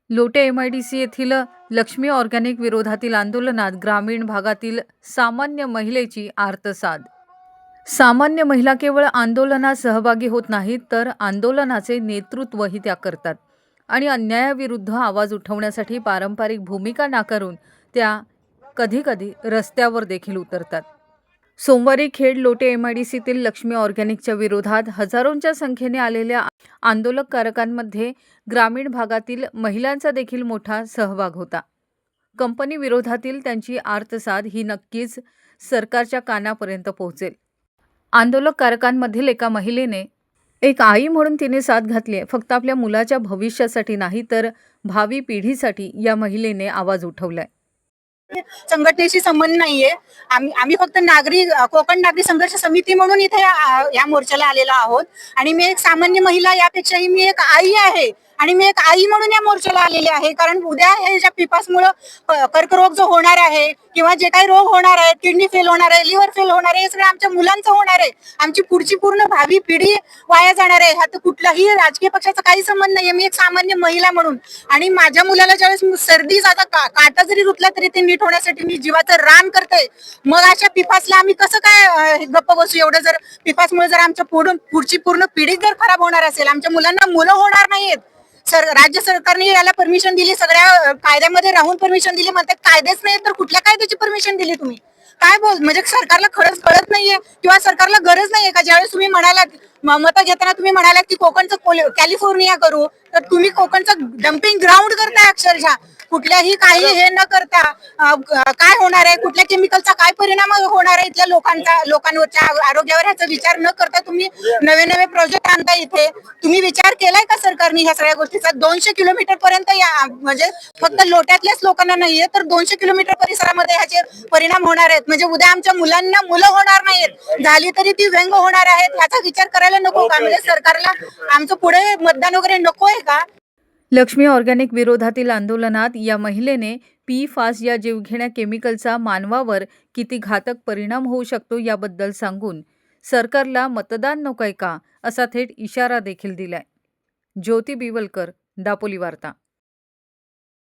Lotay MIDC येथील Lakshmi organic विरोधातील आंदोलनात ग्रामीण भागातील सामान्य महिलेची आर्तसाद। सामान्य महिला केवळ आंदोलनात सहभागी होत नाहीत, तर आंदोलनाचे नेतृत्वही त्या करतात आणि अन्यायाविरुद्ध आवाज उठवण्यासाठी पारंपरिक भूमिका नाकारून त्या कधीकधी रस्त्यावर देखील उतरतात। सोमवारी खेड लोटे एमआयडीसीतील लक्ष्मी ऑर्गॅनिकच्या विरोधात हजारोंच्या संख्येने आलेल्या आंदोलनकारांमध्ये ग्रामीण भागातील महिलांचा देखील मोठा सहभाग होता। कंपनी विरोधातील त्यांची आर्तसाद ही नक्कीच सरकारच्या कानापर्यंत पोहोचेल। आंदोलनकारांमधील एका महिलेने, एक आई म्हणून तिने साथ घातली, फक्त आपल्या मुलाच्या भविष्यासाठी नाही तर भावी पिढीसाठी या महिलेने आवाज उठवलाय। संघटनेशी संबंध नाहीये। आम्ही फक्त कोकण नागरी संघर्ष समिती म्हणून इथे या मोर्चाला आलेलो आहोत आणि मी एक सामान्य महिला, यापेक्षाही मी एक आई आहे आणि मी एक आई म्हणून या मोर्चाला आलेली आहे। कारण उद्या हे ज्या पिपासमुळे कर्करोग जो होणार आहे किंवा जे काही रोग होणार आहे, किडनी फेल होणार आहे, लिव्हर फेल होणार आहे, हे सगळं आमच्या मुलांचं होणार आहे। आमची पुढची पूर्ण भावी पिढी वाया जाणार आहे। ह्यात कुठलाही राजकीय पक्षाचा काही संबंध नाहीये। मी एक सामान्य महिला म्हणून आणि माझ्या मुलाला ज्यावेळेस सर्दी जाता काटा जरी रुतला तरी ते नीट होण्यासाठी मी जीवाचं रान करते। मग अशा पिपासला आम्ही कसं काय गप्प बसू? एवढं जर पिपासमुळे जर आमच्या पुढची पूर्ण पिढी जर खराब होणार असेल, आमच्या मुलांना मुलं होणार नाहीत। राज्य सरकारने याला परमिशन दिली, सगळ्या कायद्यामध्ये राहून परमिशन दिली, म्हणतात कायदेच नाही तर कुठल्या कायद्याची परमिशन दिली तुम्ही? काय म्हणजे सरकारला खरंच कळत नाहीये किंवा सरकारला गरज नाहीये का? ज्यावेळेस तुम्ही म्हणालात मतं घेताना, तुम्ही म्हणालात की कोकणचं कॅलिफोर्निया करू, तर तुम्ही कोकणचं डम्पिंग ग्राउंड करताय अक्षरशः। कुठल्याही काही हे न करता काय होणार आहे, कुठल्या केमिकलचा काय परिणाम होणार आहे इथल्या लोकांवरच्या आरोग्यावर, ह्याचा विचार न करता तुम्ही नवे नवे प्रोजेक्ट आणता इथे। तुम्ही विचार केलाय का सरकारने ह्या सगळ्या गोष्टीचा? 200 किलोमीटर पर्यंत म्हणजे फक्त लोट्यातल्याच लोकांना नाहीये तर 200 किलोमीटर परिसरामध्ये ह्याचे परिणाम होणार आहेत। म्हणजे उद्या आमच्या मुलांना मुलं होणार नाहीत, झाली तरी ती व्यंग होणार आहेत। ह्याचा विचार करायला नको का? म्हणजे सरकारला आमचं पुढे मतदान वगैरे नको आहे का? लक्ष्मी ऑर्गॅनिक विरोधातील आंदोलनात या महिलेने PFAS या जीवघेण्या केमिकलचा मानवावर किती घातक परिणाम होऊ शकतो याबद्दल सांगून सरकारला मतदान नकोय का असा थेट इशारा देखील दिलाय। ज्योती बिवलकर, दापोली वार्ता।